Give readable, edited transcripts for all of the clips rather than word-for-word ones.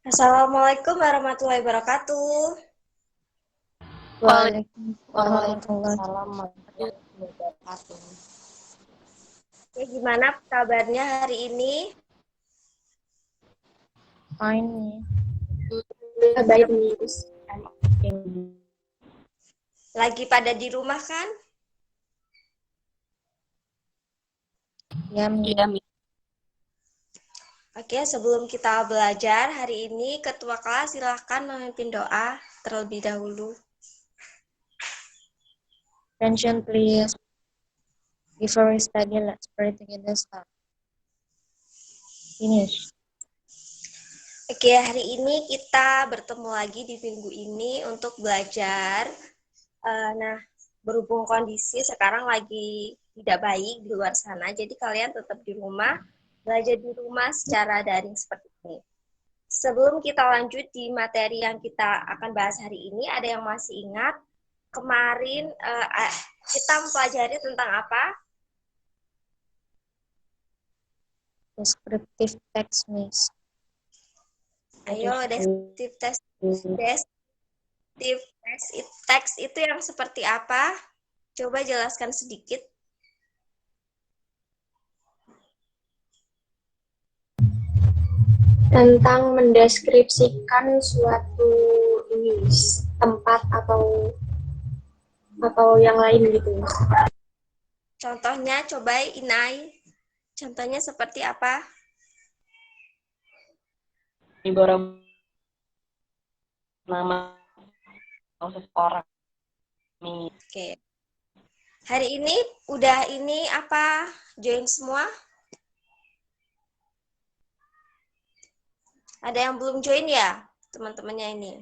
Assalamualaikum warahmatullahi wabarakatuh. Waalaikumsalam warahmatullahi wabarakatuh. Ya, gimana kabarnya hari ini? Fine nih. Baik, Miss. Lagi pada di rumah kan? Ya, Mi. Oke, sebelum kita belajar hari ini, Ketua kelas silahkan memimpin doa terlebih dahulu. Attention please. Before we study, let's pray together. Start. Finish. Oke, hari ini kita bertemu lagi di minggu ini untuk belajar. Nah, berhubung kondisi sekarang lagi tidak baik di luar sana, jadi kalian tetap di rumah, belajar di rumah secara daring seperti ini. Sebelum kita lanjut di materi yang kita akan bahas hari ini, ada yang masih ingat kemarin kita mempelajari tentang apa? Descriptive text, Miss. Ayo, descriptive text. Descriptive text itu yang seperti apa? Coba jelaskan sedikit. Tentang mendeskripsikan suatu ini, tempat atau yang lain gitu. Contohnya, coba Inai. Contohnya seperti apa? Ibarat nama seseorang. Oke. Hari ini udah ini apa? Join semua? Ada yang belum join ya, teman-temannya ini?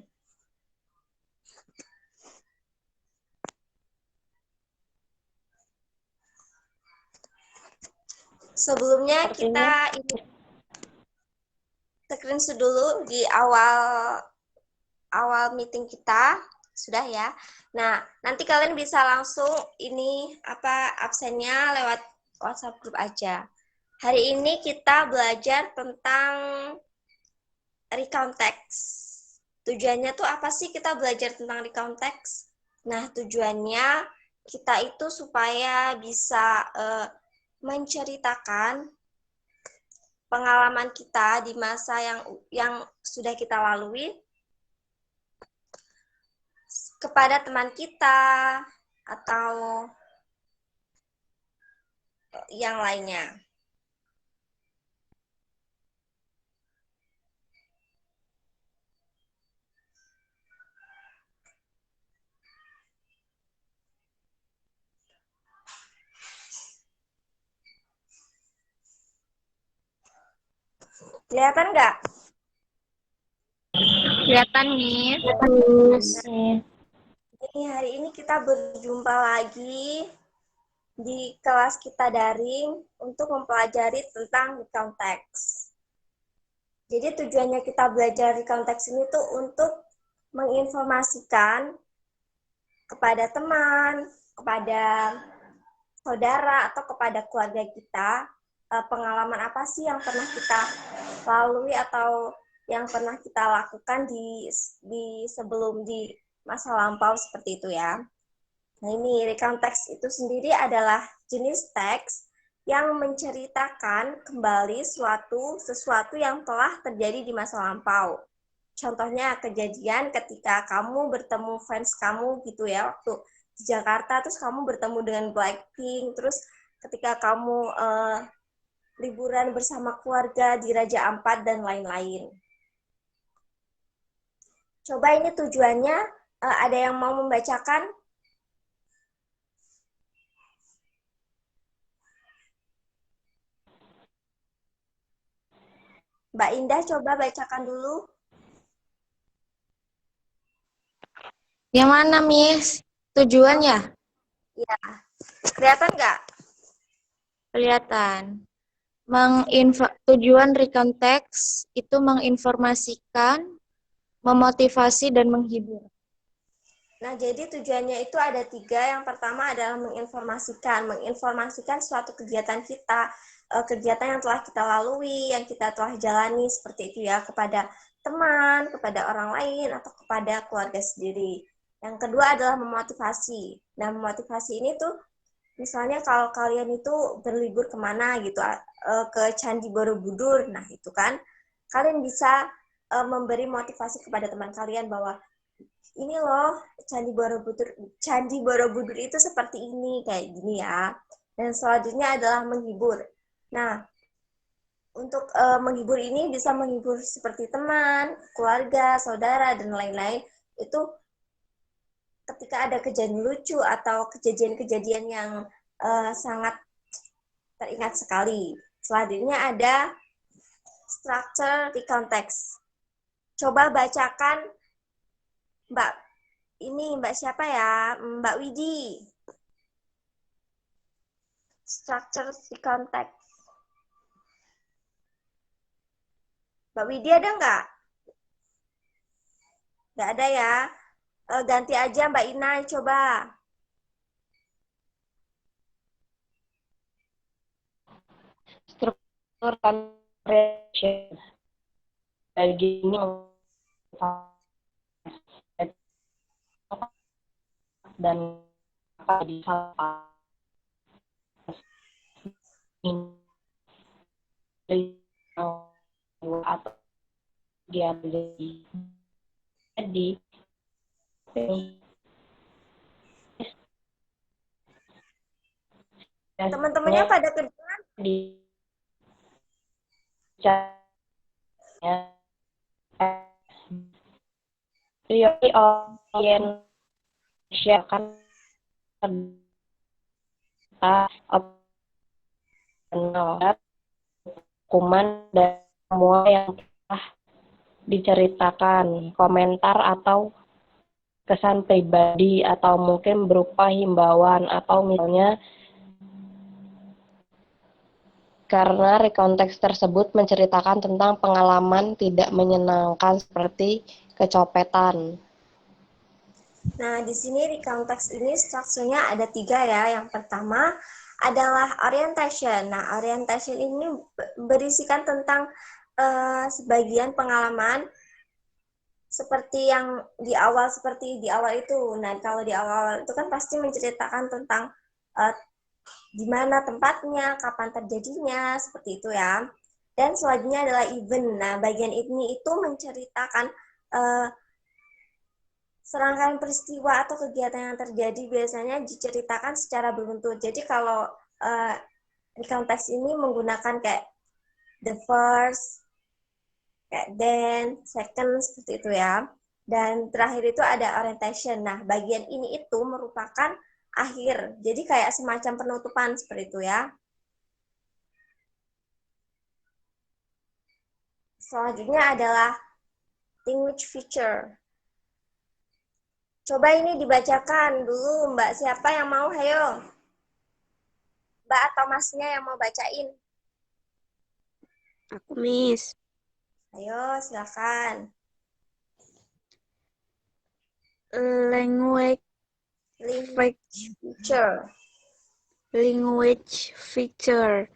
Sebelumnya kita ini screenshot dulu di awal meeting kita, sudah ya. Nah, nanti kalian bisa langsung ini absennya lewat WhatsApp grup aja. Hari ini kita belajar tentang recount text. Tujuannya tuh apa sih kita belajar tentang recount text? Nah, tujuannya kita itu supaya bisa menceritakan pengalaman kita di masa yang sudah kita lalui kepada teman kita atau yang lainnya. Kelihatan nggak? Kelihatan, Miss. Jadi hari ini kita berjumpa lagi di kelas kita daring untuk mempelajari tentang recount text. Jadi tujuannya kita belajar recount text ini tuh untuk menginformasikan kepada teman, kepada saudara, atau kepada keluarga kita pengalaman apa sih yang pernah kita lalui atau yang pernah kita lakukan di sebelum di masa lampau seperti itu ya. Nah ini recount text itu sendiri adalah jenis teks yang menceritakan kembali sesuatu yang telah terjadi di masa lampau. Contohnya kejadian ketika kamu bertemu fans kamu gitu ya, waktu di Jakarta, terus kamu bertemu dengan Blackpink, terus ketika kamu liburan bersama keluarga di Raja Ampat dan lain-lain. Coba ini tujuannya, ada yang mau membacakan? Mbak Indah coba bacakan dulu. Yang mana, Miss? Tujuannya? Ya, kelihatan nggak? Kelihatan. Tujuan recount text itu menginformasikan, memotivasi, dan menghibur. Nah, jadi tujuannya itu ada 3. Yang pertama adalah menginformasikan suatu kegiatan kita, kegiatan yang telah kita lalui, yang kita telah jalani seperti itu ya, kepada teman, kepada orang lain, atau kepada keluarga sendiri. Yang kedua adalah memotivasi. Nah, memotivasi ini tuh misalnya kalau kalian itu berlibur kemana gitu, ke Candi Borobudur, nah itu kan kalian bisa memberi motivasi kepada teman kalian bahwa ini loh Candi Borobudur itu seperti ini, kayak gini ya. Dan selanjutnya adalah menghibur. Nah, untuk menghibur ini bisa menghibur seperti teman, keluarga, saudara, dan lain-lain. Itu ketika ada kejadian lucu atau kejadian-kejadian yang sangat teringat sekali. Selanjutnya ada structure di konteks. Coba bacakan Mbak siapa ya? Mbak Widi. Structure di konteks. Mbak Widi ada nggak? Nggak ada ya. Ganti aja Mbak Inai, coba. Struktur comprehension. Bagi ini dan apa di salah ini atau dia jadi Teman-temannya pada kerja di teori orientation kan dokumen dan semua yang telah diceritakan, komentar atau kesan pribadi atau mungkin berupa himbauan atau misalnya karena rekonteks tersebut menceritakan tentang pengalaman tidak menyenangkan seperti kecopetan. Nah, di sini di konteks ini strukturnya ada 3 ya. Yang pertama adalah orientation. Nah, orientation ini berisikan tentang sebagian pengalaman seperti yang di awal itu. Nah, kalau di awal itu kan pasti menceritakan tentang di mana tempatnya, kapan terjadinya, seperti itu ya. Dan selanjutnya adalah event. Nah, bagian ini itu menceritakan serangkaian peristiwa atau kegiatan yang terjadi biasanya diceritakan secara beruntun. Jadi kalau di konteks ini menggunakan kayak the first, kayak then, second, seperti itu ya. Dan terakhir itu ada orientation. Nah, bagian ini itu merupakan akhir. Jadi kayak semacam penutupan seperti itu ya. Selanjutnya adalah language feature. Coba ini dibacakan dulu, Mbak. Siapa yang mau? Hayo. Mbak atau Masnya yang mau bacain? Aku, Miss. Ayo, silakan. Language feature. Language feature.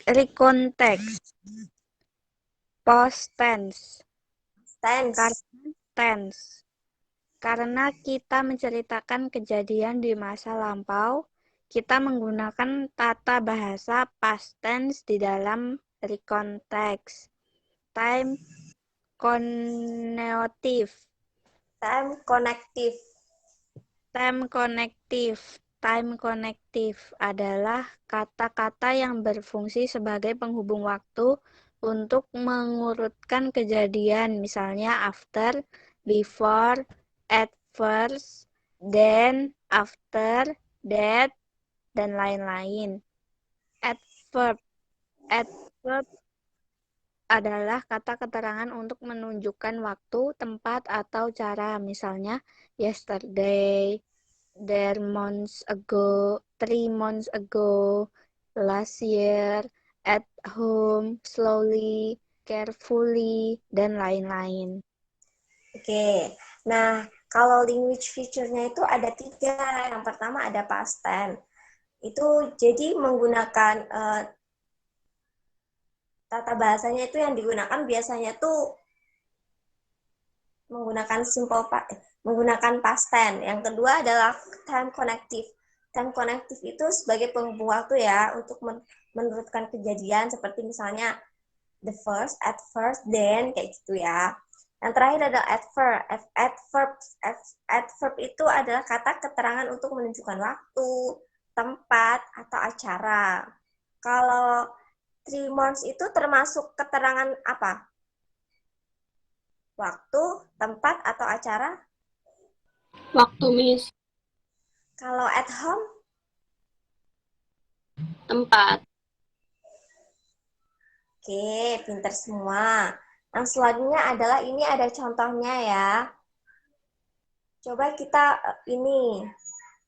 Recontext. Past tense. Tense. Karena kita menceritakan kejadian di masa lampau, kita menggunakan tata bahasa past tense di dalam recontext. Time connective. Time connective adalah kata-kata yang berfungsi sebagai penghubung waktu untuk mengurutkan kejadian, misalnya after, before, at first, then, after, that, dan lain-lain. Adverb adalah kata keterangan untuk menunjukkan waktu, tempat, atau cara. Misalnya, yesterday, there months ago, 3 months ago, last year, at home, slowly, carefully, dan lain-lain. Oke, nah kalau language feature-nya itu ada 3. Yang pertama ada past tense. Itu jadi menggunakan tata bahasanya itu yang digunakan biasanya tuh menggunakan past tense. Yang kedua adalah time connective. Time connective itu sebagai penghubung waktu ya untuk meneruskan kejadian seperti misalnya the first, at first, then kayak gitu ya. Yang terakhir adalah adverb. Adverb itu adalah kata keterangan untuk menunjukkan waktu, tempat, atau acara. Kalau 3 months itu termasuk keterangan apa? Waktu, tempat, atau acara? Waktu, Miss. Kalau at home? Tempat. Oke, pinter semua. Yang selanjutnya adalah ini ada contohnya ya. Coba kita ini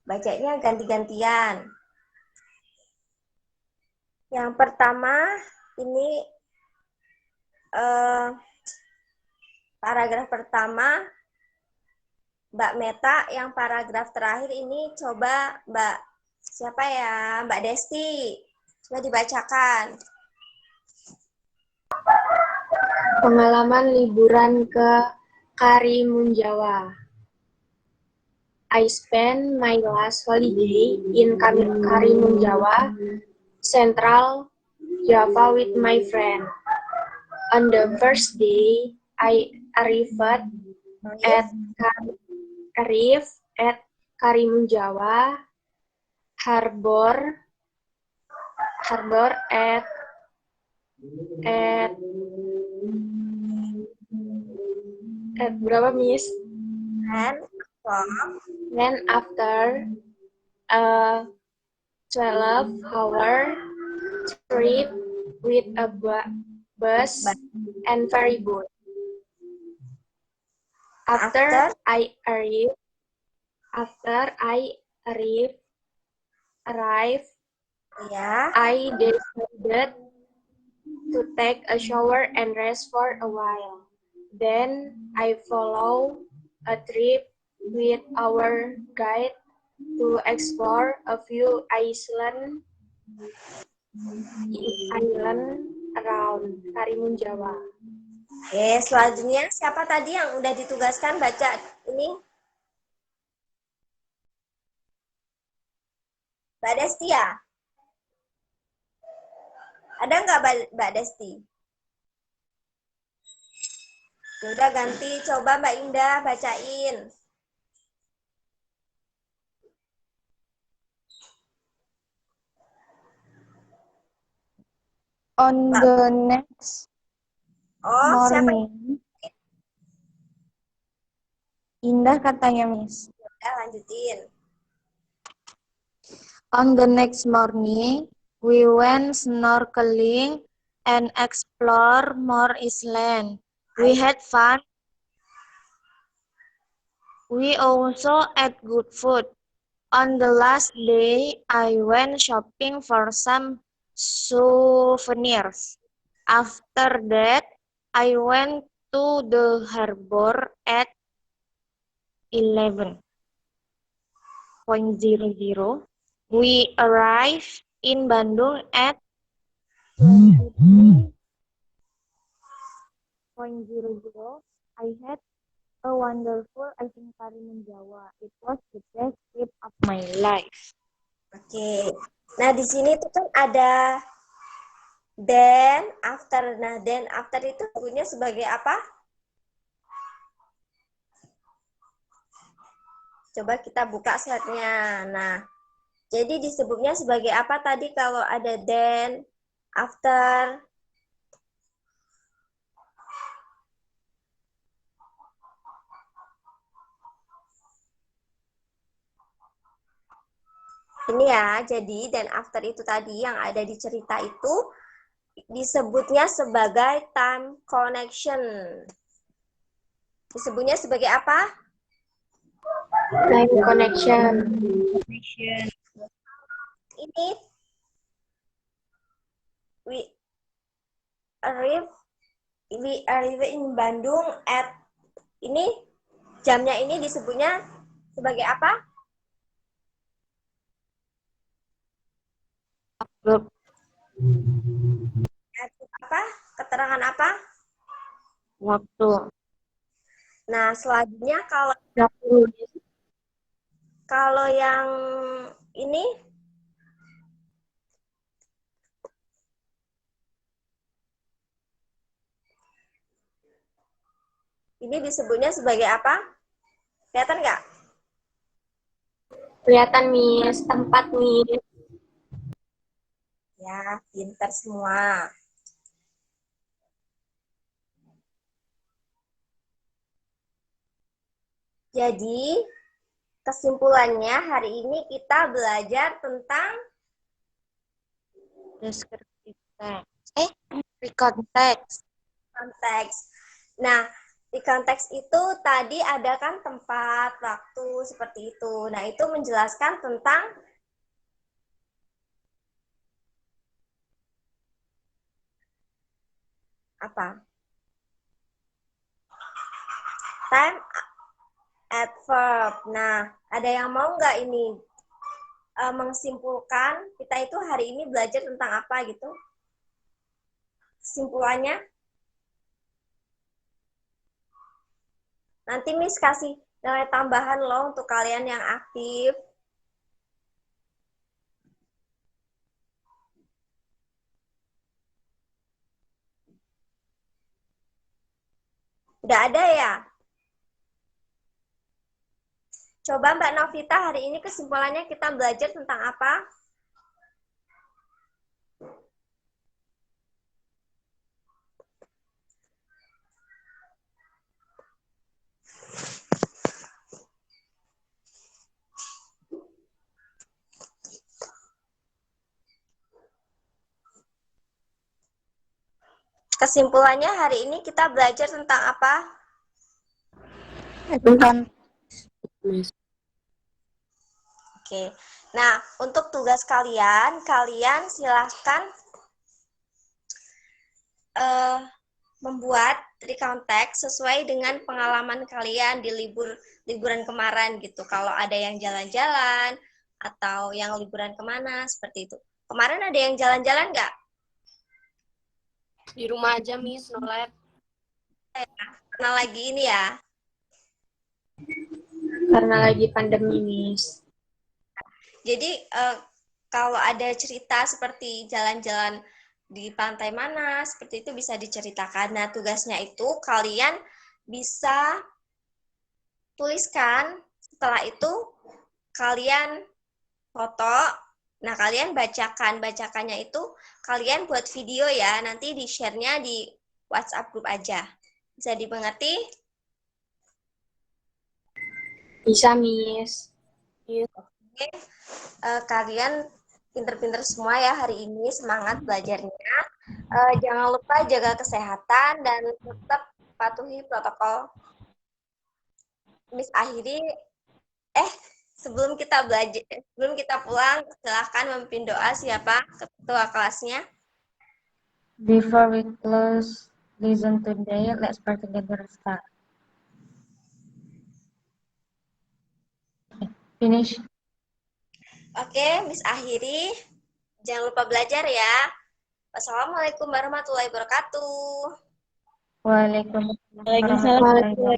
bacanya ganti-gantian. Yang pertama ini paragraf pertama Mbak Meta, yang paragraf terakhir ini coba Mbak siapa ya? Mbak Desti. Coba dibacakan. Pengalaman liburan ke Karimun Jawa. I spent my last holiday in Karimun Jawa, Central Java with my friend. On the first day, I arrived at Karimun Jawa Harbor at berapa, Miss? Then after a 12-hour trip with a bus and ferry boat. After I arrived, Ya. I decided to take a shower and rest for a while. Then I follow a trip with our guide to explore a few island around Karimun Jawa. Oke, selanjutnya siapa tadi yang udah ditugaskan baca ini? Mbak Desti ya? Ada nggak Mbak Desti? Udah ganti, coba Mbak Indah bacain. On the next Siapa? morning, Indah katanya, Miss. Udah lanjutin. On the next morning, we went snorkeling and explore more island. We had fun. We also ate good food. On the last day, I went shopping for some souvenirs. After that, I went to the harbor at 11:00. We arrived in Bandung at 23:00. I had a wonderful Karimun Jawa. It was the best trip of my life. Oke. Nah, di sini tuh kan ada then, after. Nah, then, after itu sebutnya sebagai apa? Coba kita buka slide-nya. Nah, jadi disebutnya sebagai apa tadi kalau ada then, after? Ini ya, jadi dan after itu tadi yang ada di cerita itu disebutnya sebagai time connection. Disebutnya sebagai apa? Time connection. Ini we arrive in Bandung at ini jamnya ini disebutnya sebagai apa? Apa? Keterangan apa? Waktu. Nah, selanjutnya kalau yang ini disebutnya sebagai apa? Kelihatan nggak? Kelihatan, Miss. Tempat, Miss. Ya, pinter semua. Jadi, kesimpulannya hari ini kita belajar tentang Descriptive text. Recon text. konteks. Nah, di konteks itu tadi ada kan tempat, waktu, seperti itu. Nah, itu menjelaskan tentang apa? Time, adverb. Nah, ada yang mau nggak ini menyimpulkan kita itu hari ini belajar tentang apa gitu? Kesimpulannya? Nanti Miss kasih nilai tambahan loh untuk kalian yang aktif. Udah ada ya? Coba Mbak Novita hari ini kesimpulannya kita belajar tentang apa? Kesimpulannya hari ini kita belajar tentang apa? Recon. Oke. Nah, untuk tugas kalian silahkan membuat recount text sesuai dengan pengalaman kalian di liburan kemarin gitu. Kalau ada yang jalan-jalan atau yang liburan kemana seperti itu. Kemarin ada yang jalan-jalan nggak? Di rumah aja, Miss. No lab. Karena lagi ini ya. Karena lagi pandemi, Miss. Jadi kalau ada cerita seperti jalan-jalan di pantai mana, seperti itu bisa diceritakan. Nah, tugasnya itu kalian bisa tuliskan, setelah itu kalian foto, nah kalian bacakannya itu kalian buat video ya, nanti di share-nya di WhatsApp grup aja. Bisa dimengerti? Bisa, Miss. Oke. Kalian pinter-pinter semua ya hari ini, semangat belajarnya. Jangan lupa jaga kesehatan dan tetap patuhi protokol. Miss akhiri, sebelum kita pulang, silahkan memimpin doa siapa ketua kelasnya. Before we close lesson today, let's pray together. Start. Finish. Oke, Miss akhiri. Jangan lupa belajar ya. Wassalamualaikum warahmatullahi wabarakatuh. Waalaikumsalam Waalaikumsalam. warahmatullahi wabarakatuh.